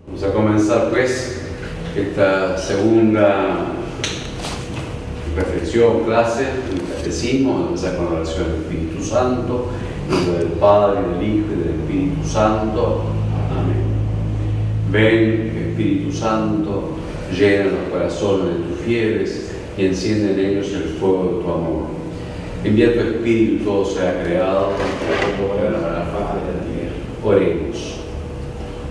Vamos a comenzar pues esta segunda reflexión, clase, el catecismo. Vamos a empezar con la oración del Espíritu Santo, en nombre del Padre, del Hijo y del Espíritu Santo. Amén. Ven, Espíritu Santo, llena los corazones de tus fieles y enciende en ellos el fuego de tu amor. Envía tu Espíritu y todo sea creado para la faz de la tierra. Oremos.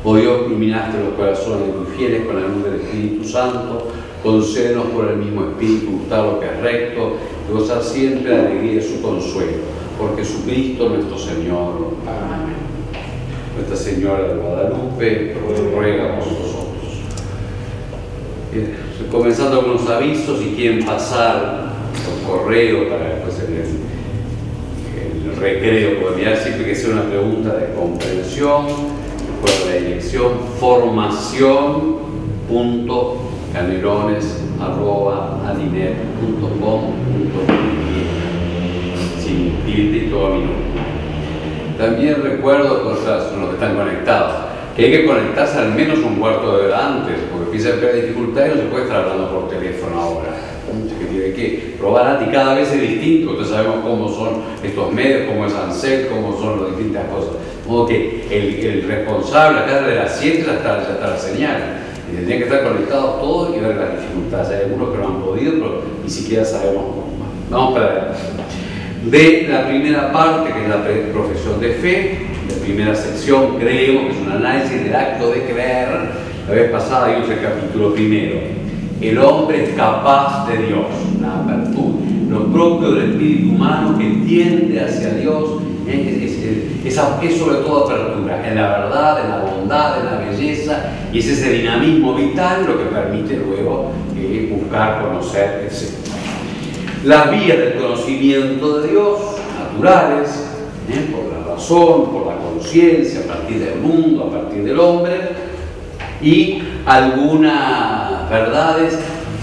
Oh Dios, que iluminaste los corazones de tus fieles con la luz del Espíritu Santo, concédenos por el mismo Espíritu gustar lo que es recto y gozar siempre la alegría de su consuelo. Por Jesucristo nuestro Señor. Amén. Nuestra Señora de Guadalupe, ruega por nosotros. Bien, comenzando con los avisos, si quieren pasar por correo para después el recreo, pueden enviar siempre que sea una pregunta de comprensión, por la dirección formacion.canelones@adinet.com.ar, sin tilde y todo minuto. También recuerdo cosas con los que están conectados, que hay que conectarse al menos un cuarto de hora antes, porque empieza a haber dificultades y no se puede estar hablando por teléfono ahora. Que tiene que probar antes, y cada vez es distinto. Entonces sabemos cómo son estos medios, cómo es ANSET, cómo son las distintas cosas. De modo que el responsable acá de las 7 ya está la señal. Y tendrían que estar conectados todos y ver las dificultades. Hay algunos que no han podido, pero ni siquiera sabemos cómo. Vamos para adelante. De la primera parte, que es la profesión de fe, la primera sección, creemos que es un análisis del acto de creer. La vez pasada vimos el capítulo primero. El hombre es capaz de Dios, la apertura, lo propio del espíritu humano que tiende hacia Dios, es sobre todo apertura, en la verdad, en la bondad, en la belleza, y es ese dinamismo vital lo que permite luego buscar, conocer, etc. Las vías del conocimiento de Dios, naturales, por la razón, por la conciencia, a partir del mundo, a partir del hombre, y algunas verdades,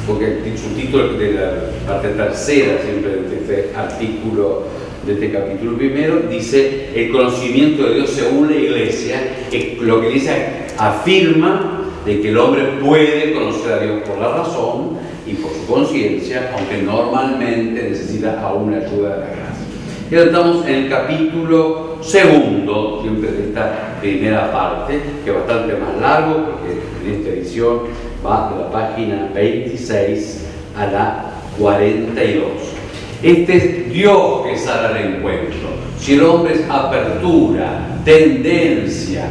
porque el subtítulo de la parte tercera siempre de este artículo, de este capítulo primero, dice el conocimiento de Dios según la Iglesia, que lo que dice afirma de que el hombre puede conocer a Dios por la razón y por su conciencia, aunque normalmente necesita aún la ayuda de la gracia. Y ahora estamos en el capítulo segundo, siempre de esta primera parte, que es bastante más largo, porque en esta edición va de la página 26 a la 42. Este es Dios que sale al encuentro. Si el hombre es apertura, tendencia,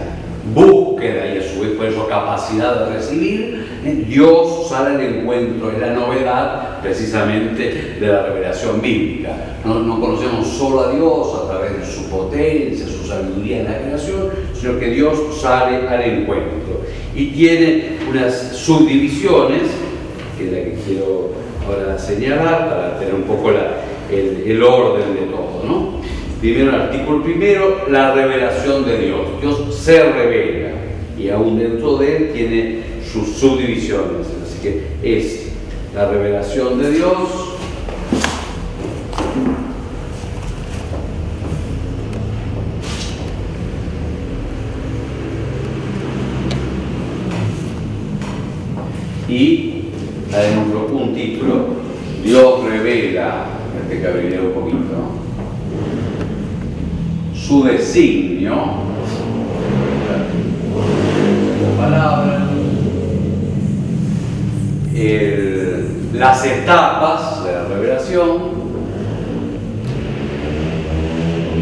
búsqueda y a su vez por eso capacidad de recibir, Dios sale al encuentro. Es la novedad precisamente de la revelación bíblica. No conocemos solo a Dios a través de su potencia, su sabiduría en la creación, sino que Dios sale al encuentro y tiene unas subdivisiones, que es la que quiero ahora señalar para tener un poco el orden de todo, ¿no? Primero, el artículo primero, la revelación de Dios. Dios se revela y aún dentro de él tiene sus subdivisiones. Así que es la revelación de Dios, y un título, Dios revela, este que abriré un poquito, ¿no? Su designio, la palabra, las etapas de la revelación,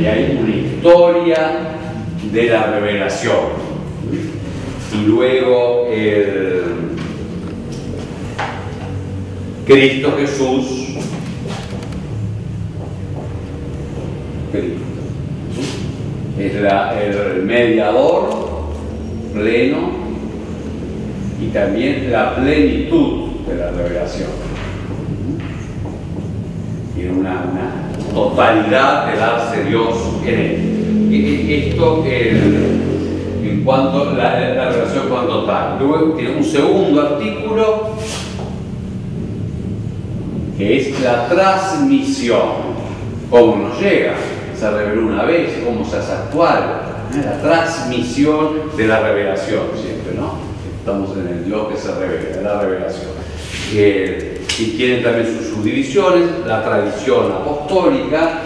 y hay una historia de la revelación, y luego Cristo Jesús, es el mediador pleno y también la plenitud de la revelación. Tiene una totalidad de darse Dios en él. Esto en cuanto a la revelación cuanto tal. Luego tiene un segundo artículo que es la transmisión. ¿Cómo nos llega? Se reveló una vez, cómo se hace actual, la transmisión de la revelación siempre, ¿no? Estamos en el Dios que se revela, en la revelación. Y tiene también sus subdivisiones, la tradición apostólica,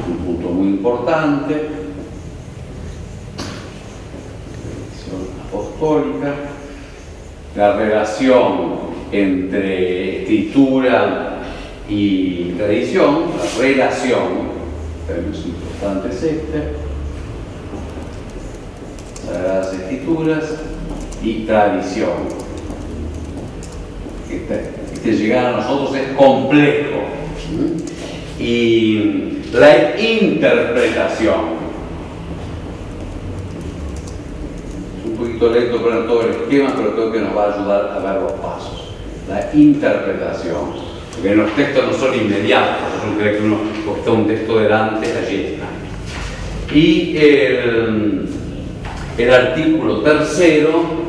un punto muy importante, tradición apostólica, la relación entre escritura y tradición, la relación, términos importantes Sagradas Escrituras y tradición. Que llegar a nosotros es complejo. Y la interpretación. Es un poquito lento para todo el esquema, pero creo que nos va a ayudar a ver los pasos. La interpretación. Porque los textos no son inmediatos, no cree que uno está un texto delante, allí está. Y el artículo tercero,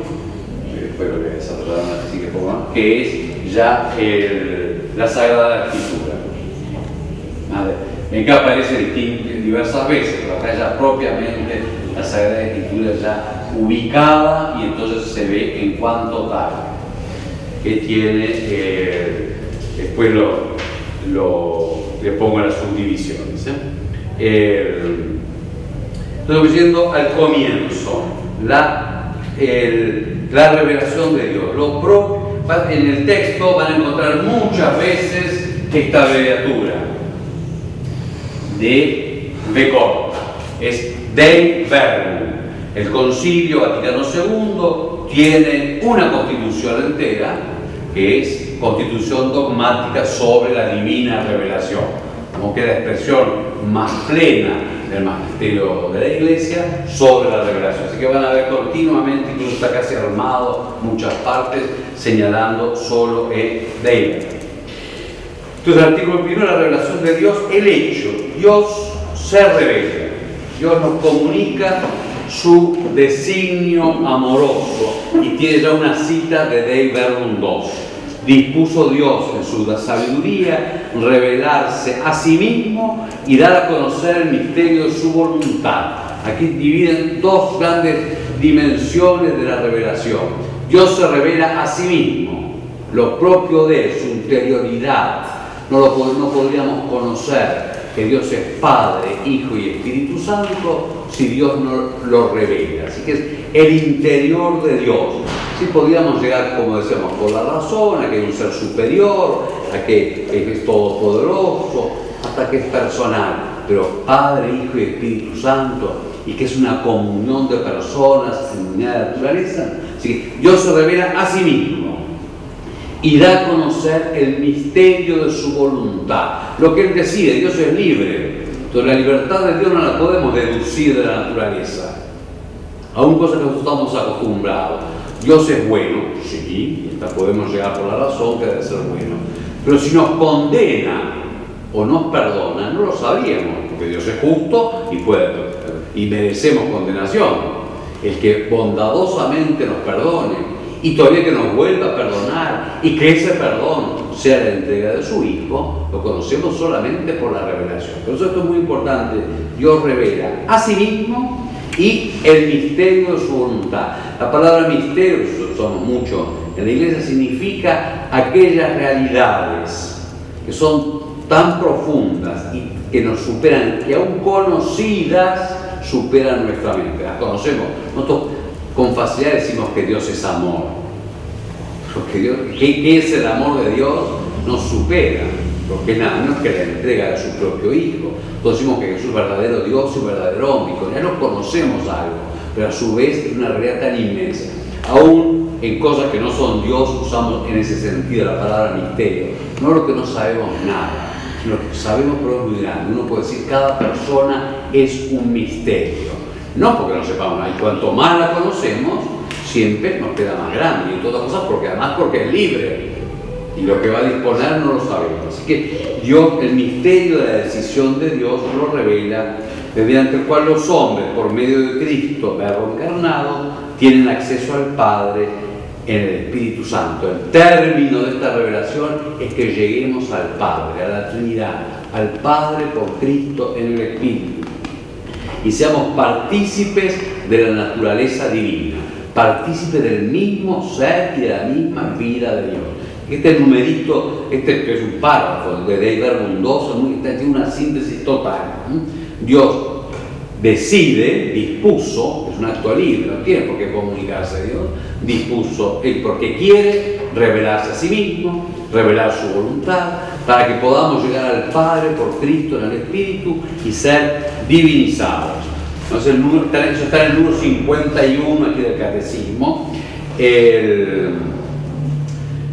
después lo voy a desarrollar así que pongan, que es ya la Sagrada Escritura. En que aparece diversas veces, pero acá ya propiamente la Sagrada Escritura ya ubicada y entonces se ve en cuanto tal, que tiene, después le pongo las subdivisiones. Estoy diciendo al comienzo, la revelación de Dios. En el texto van a encontrar muchas veces esta abreviatura de V corta, es Dei Verbum. El Concilio Vaticano II tiene una constitución entera que es constitución dogmática sobre la divina revelación, como que la expresión más plena del magisterio de la Iglesia sobre la revelación. Así que van a ver continuamente, incluso está casi armado muchas partes señalando solo el Dei Verbum. Entonces, el artículo primero, la revelación de Dios, el hecho, Dios se revela, Dios nos comunica su designio amoroso y tiene ya una cita de Dei Verbum 2. Dispuso Dios en su sabiduría revelarse a sí mismo y dar a conocer el misterio de su voluntad. Aquí dividen dos grandes dimensiones de la revelación. Dios se revela a sí mismo, lo propio de él, su interioridad. No podríamos conocer que Dios es Padre, Hijo y Espíritu Santo si Dios no lo revela. Así que es el interior de Dios. Sí podríamos llegar, como decíamos, por la razón, a que hay un ser superior, a que es todopoderoso, hasta que es personal. Pero Padre, Hijo y Espíritu Santo, y que es una comunión de personas en unidad de naturaleza. Así que Dios se revela a sí mismo y da a conocer el misterio de su voluntad. Lo que Él decide, Dios es libre. Entonces la libertad de Dios no la podemos deducir de la naturaleza. Aún cosas que nosotros estamos acostumbrados. Dios es bueno, sí, y hasta podemos llegar por la razón que debe ser bueno. Pero si nos condena o nos perdona, no lo sabíamos, porque Dios es justo y merecemos condenación. El que bondadosamente nos perdone y todavía que nos vuelva a perdonar y que ese perdón sea la entrega de su Hijo, lo conocemos solamente por la revelación. Por eso esto es muy importante. Dios revela a sí mismo y el misterio de su voluntad. La palabra misterio, que usamos mucho en la Iglesia, significa aquellas realidades que son tan profundas y que nos superan, que aún conocidas superan nuestra mente. Las conocemos. Nosotros con facilidad decimos que Dios es amor. Porque ¿qué es el amor de Dios? Nos supera, porque es nada menos que la entrega de su propio Hijo. Todos decimos que Jesús es verdadero Dios y verdadero hombre, y con Él nos conocemos algo, pero a su vez es una realidad tan inmensa. Aún en cosas que no son Dios usamos en ese sentido la palabra misterio, no lo que no sabemos nada, sino lo que sabemos pero es muy grande. Uno puede decir cada persona es un misterio, no porque no sepamos nada, y cuanto más la conocemos, siempre nos queda más grande, y en todas cosas porque es libre, y lo que va a disponer no lo sabemos. Así que Dios, el misterio de la decisión de Dios lo revela, mediante el cual los hombres, por medio de Cristo, Verbo encarnado, tienen acceso al Padre en el Espíritu Santo. El término de esta revelación es que lleguemos al Padre, a la Trinidad, al Padre por Cristo en el Espíritu, y seamos partícipes de la naturaleza divina. partícipe del mismo ser y de la misma vida de Dios. Este numerito, este es un párrafo de Dei Verbum 2, tiene una síntesis total. Dios decide, dispuso, es un acto libre, no tiene por qué comunicarse a Dios, dispuso porque quiere revelarse a sí mismo, revelar su voluntad, para que podamos llegar al Padre por Cristo en el Espíritu y ser divinizados. Entonces, eso está en el número 51 aquí del Catecismo.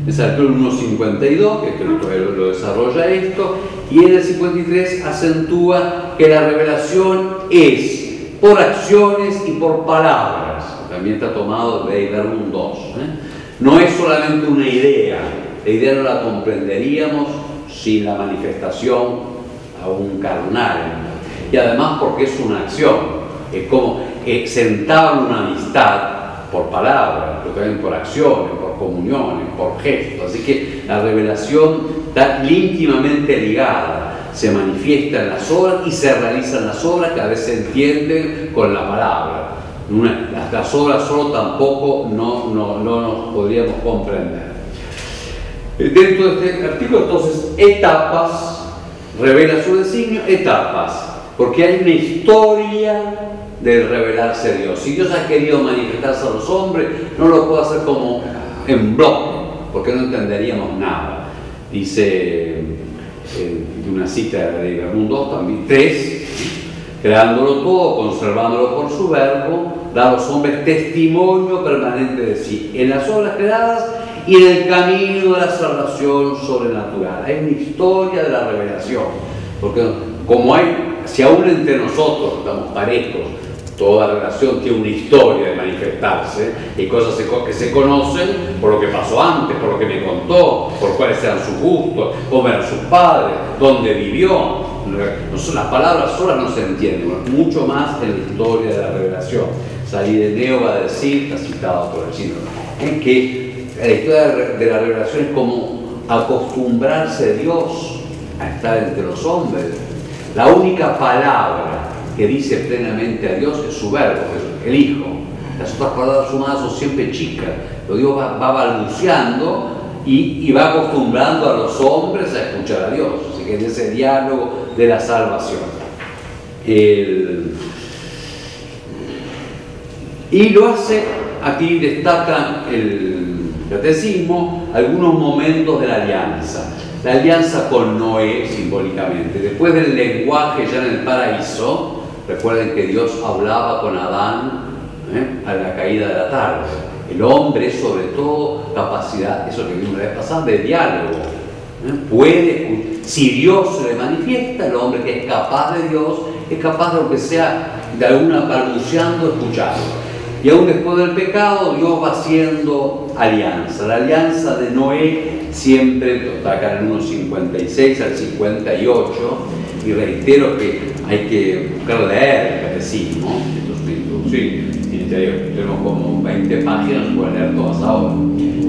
Es el número 52, que creo que lo desarrolla esto, y en el 53 acentúa que la revelación es por acciones y por palabras. También está tomado de Dei Verbum 2. No es solamente una idea, la idea no la comprenderíamos sin la manifestación aún carnal. Y además porque es una acción, es como sentar una amistad por palabras, pero también por acciones, por comuniones, por gestos. Así que la revelación está íntimamente ligada, se manifiesta en las obras y se realizan las obras que a veces se entienden con la palabra. Las obras solo tampoco no nos podríamos comprender. Dentro de este artículo, entonces, etapas, revela su designio, etapas, porque hay una historia de revelarse a Dios. Si Dios ha querido manifestarse a los hombres, no lo puede hacer como en bloque, porque no entenderíamos nada. Dice una cita de Verbum 2, también 3, creándolo todo, conservándolo por su verbo, da a los hombres testimonio permanente de sí, en las obras creadas y en el camino de la salvación sobrenatural. Hay una historia de la revelación, porque como si aún entre nosotros estamos parejos, toda relación tiene una historia de manifestarse, y cosas que se conocen por lo que pasó antes, por lo que me contó, por cuáles eran sus gustos, cómo eran sus padres, dónde vivió. Las palabras solas no se entienden, mucho más en la historia de la revelación. Salidineo va a decir, está citado por el chino, que la historia de la revelación es como acostumbrarse a Dios a estar entre los hombres. La única palabra que dice plenamente a Dios es su verbo, es el Hijo. Las otras palabras humanas son siempre chicas, pero Dios va balbuceando y va acostumbrando a los hombres a escuchar a Dios. Así que es ese diálogo de la salvación. Y lo hace, aquí destaca el Catecismo, algunos momentos de la alianza. La alianza con Noé, simbólicamente. Después del lenguaje ya en el paraíso, recuerden que Dios hablaba con Adán a la caída de la tarde. El hombre es sobre todo capacidad, eso que vimos la vez pasada, de diálogo. Puede, si Dios se le manifiesta, el hombre que es capaz de Dios, es capaz de lo que sea, de alguna balbuceando, escuchando. Y aún después del pecado, Dios va haciendo alianza. La alianza de Noé siempre, está acá en el 1.56 al 58, y reitero que hay que buscar leer el Catecismo, tenemos como 20 páginas, se pueden leer todas ahora.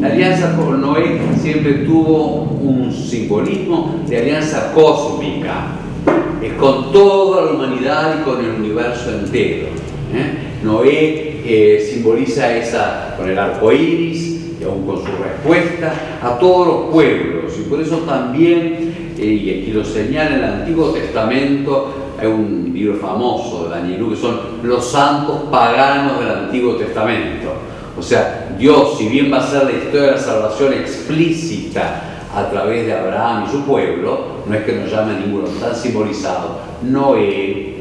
La alianza con Noé siempre tuvo un simbolismo de alianza cósmica, es con toda la humanidad y con el universo entero. Noé simboliza esa, con el arco iris y aún con su respuesta, a todos los pueblos, y por eso también, y aquí lo señala en el Antiguo Testamento, hay un libro famoso de Daniel, que son los santos paganos del Antiguo Testamento. O sea, Dios, si bien va a ser la historia de la salvación explícita a través de Abraham y su pueblo, no es que nos llame a ninguno, están simbolizados Noé,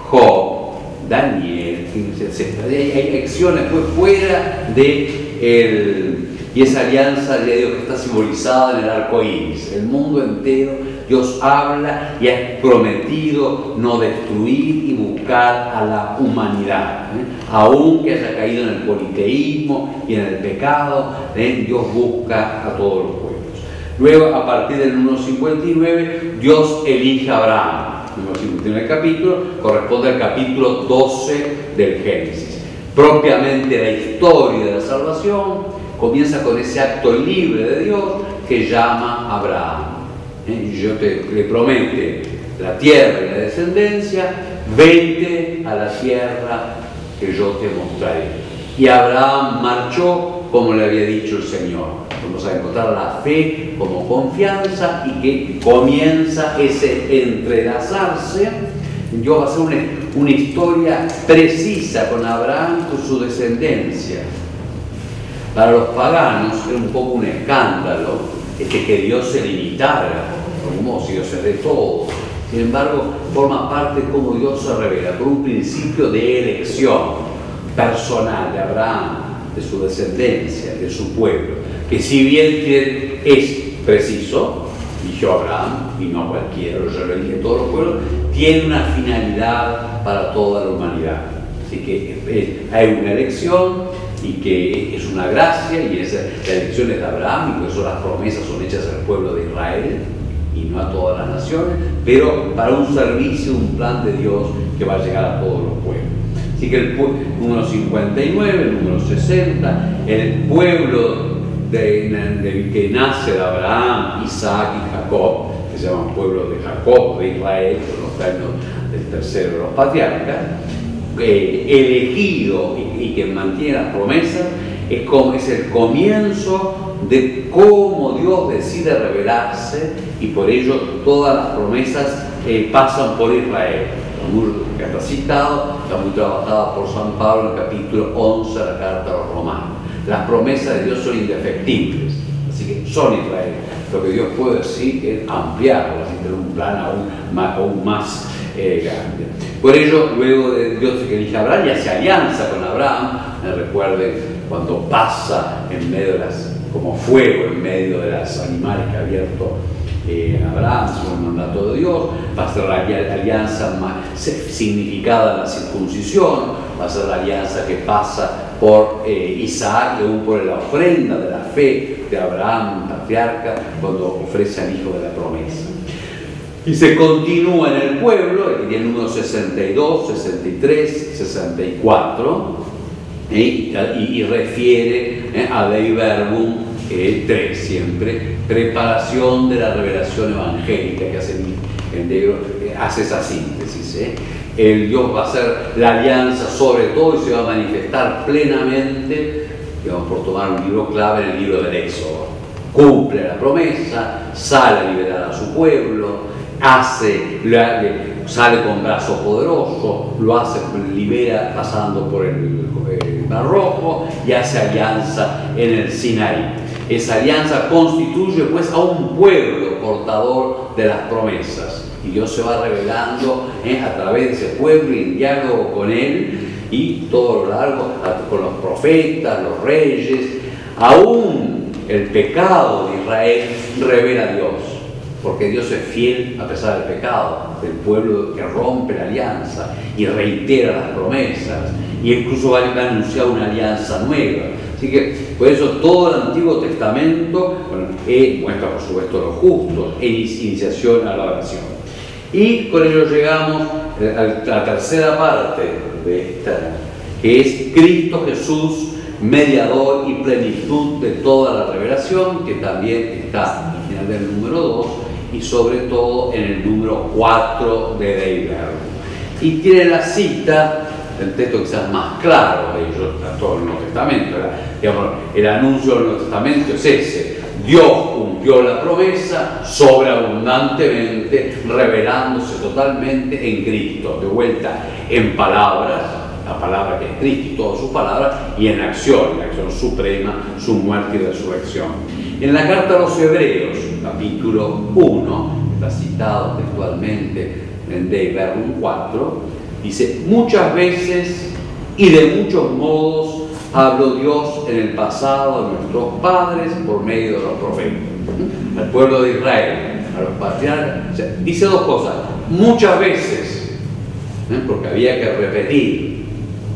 Job, Daniel, etc. Hay acciones pues fuera de y esa alianza de Dios que está simbolizada en el arco iris. El mundo entero, Dios habla y ha prometido no destruir y buscar a la humanidad. Aunque haya caído en el politeísmo y en el pecado, Dios busca a todos los pueblos. Luego, a partir del 1.59, Dios elige a Abraham. En el capítulo corresponde al capítulo 12 del Génesis. Propiamente la historia de la salvación comienza con ese acto libre de Dios que llama a Abraham. Yo le promete la tierra y la descendencia, vete a la tierra que yo te mostraré. Y Abraham marchó como le había dicho el Señor. Vamos a encontrar la fe como confianza y que comienza ese entrelazarse. Dios va a hacer una historia precisa con Abraham, con su descendencia. Para los paganos era un poco un escándalo que Dios se limitara, como si Dios se dé todo. Sin embargo, forma parte de cómo Dios se revela, por un principio de elección personal de Abraham, de su descendencia, de su pueblo, que si bien es preciso, eligió a Abraham y no a cualquiera, yo lo elige todos los pueblos, tiene una finalidad para toda la humanidad. Así que hay una elección y que es una gracia, y la elección es de Abraham, y por eso las promesas son hechas al pueblo de Israel y no a todas las naciones, pero para un servicio, un plan de Dios que va a llegar a todos los pueblos. Así que el número 59, el número 60, el pueblo que nace de Abraham, Isaac y Jacob, que se llaman pueblo de Jacob, de Israel, por los términos del tercero de los patriarcas, elegido y que mantiene las promesas, es el comienzo de cómo Dios decide revelarse, y por ello todas las promesas pasan por Israel. Que está citado, está muy trabajada por San Pablo en el capítulo 11 de la carta a los Romanos. Las promesas de Dios son indefectibles, así que son Israel. Lo que Dios puede decir es ampliarlas y tener un plan aún más grande. Por ello, luego de Dios que elige a Abraham y hace alianza con Abraham, recuerden cuando pasa en medio de como fuego en medio de los animales que ha abierto Abraham, según el mandato de Dios, va a ser la alianza más significada en la circuncisión, va a ser la alianza que pasa por Isaac, y aún por la ofrenda de la fe de Abraham, patriarca, cuando ofrece al hijo de la promesa. Y se continúa en el pueblo, que tiene el número 62, 63, 64, y refiere a Dei Verbum 3 siempre, preparación de la revelación evangélica, que hace esa síntesis. El Dios va a hacer la alianza sobre todo y se va a manifestar plenamente, digamos, por tomar un libro clave, en el libro del Éxodo. Cumple la promesa, sale a liberar a su pueblo, sale con brazo poderoso, libera pasando por el Mar Rojo y hace alianza en el Sinaí. Esa alianza constituye pues a un pueblo portador de las promesas, y Dios se va revelando a través de ese pueblo y en diálogo con él, y todo lo largo con los profetas, los reyes. Aún el pecado de Israel revela a Dios, porque Dios es fiel a pesar del pecado del pueblo que rompe la alianza y reitera las promesas, y incluso va a anunciar una alianza nueva. Así que por eso todo el Antiguo Testamento muestra por supuesto los justos en iniciación a la oración. Y con ello llegamos a la tercera parte de esta, que es Cristo Jesús, mediador y plenitud de toda la revelación, que también está al final del número 2 y sobre todo en el número 4 de Dei Verbum. Y tiene la cita, el texto quizás más claro de ellos, a todo el Nuevo Testamento. El anuncio del Nuevo Testamento es ese: Dios cumplió la promesa sobreabundantemente, revelándose totalmente en Cristo, de vuelta en palabras, la palabra que es Cristo y todas sus palabras, y en acción, la acción suprema, su muerte y resurrección. En la carta a los Hebreos, capítulo 1, está citado textualmente en Dei Verbum 4, dice: muchas veces y de muchos modos habló Dios en el pasado a nuestros padres por medio de los profetas. Al pueblo de Israel, a los patriarcas, o sea, dice dos cosas: muchas veces, porque había que repetir,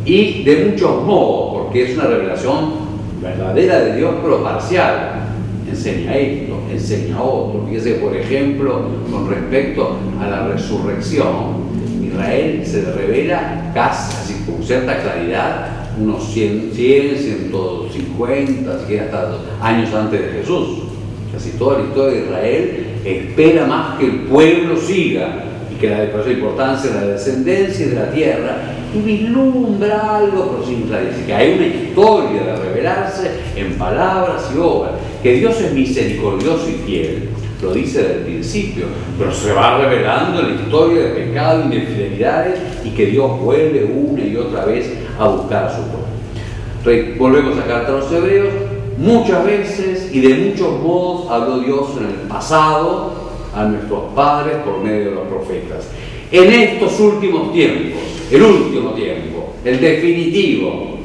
y de muchos modos, porque es una revelación verdadera de Dios, pero parcial. Enseña esto, enseña otro. Fíjese, por ejemplo, con respecto a la resurrección, Israel se le revela casi con cierta claridad unos 100, 150, hasta años antes de Jesús. Casi toda la historia de Israel espera más que el pueblo siga, y que la importancia de la descendencia y de la tierra, y vislumbra algo, pero sin clarificar. Que hay una historia de revelarse en palabras y obras, que Dios es misericordioso y fiel, lo dice desde el principio, pero se va revelando en la historia de pecado y de infidelidades, y que Dios vuelve una y otra vez a buscar a su pueblo. Volvemos a la carta a los Hebreos. Muchas veces y de muchos modos habló Dios en el pasado a nuestros padres por medio de los profetas. En estos últimos tiempos, el último tiempo, el definitivo,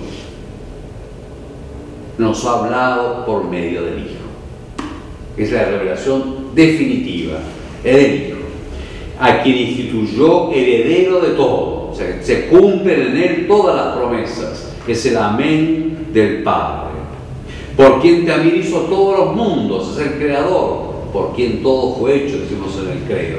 nos ha hablado por medio del Hijo. Es la revelación definitiva, es del Hijo, a quien instituyó heredero de todo. O sea, se cumplen en él todas las promesas. Es el amén del Padre. Por quien también hizo todos los mundos, es el Creador, por quien todo fue hecho, decimos en el credo.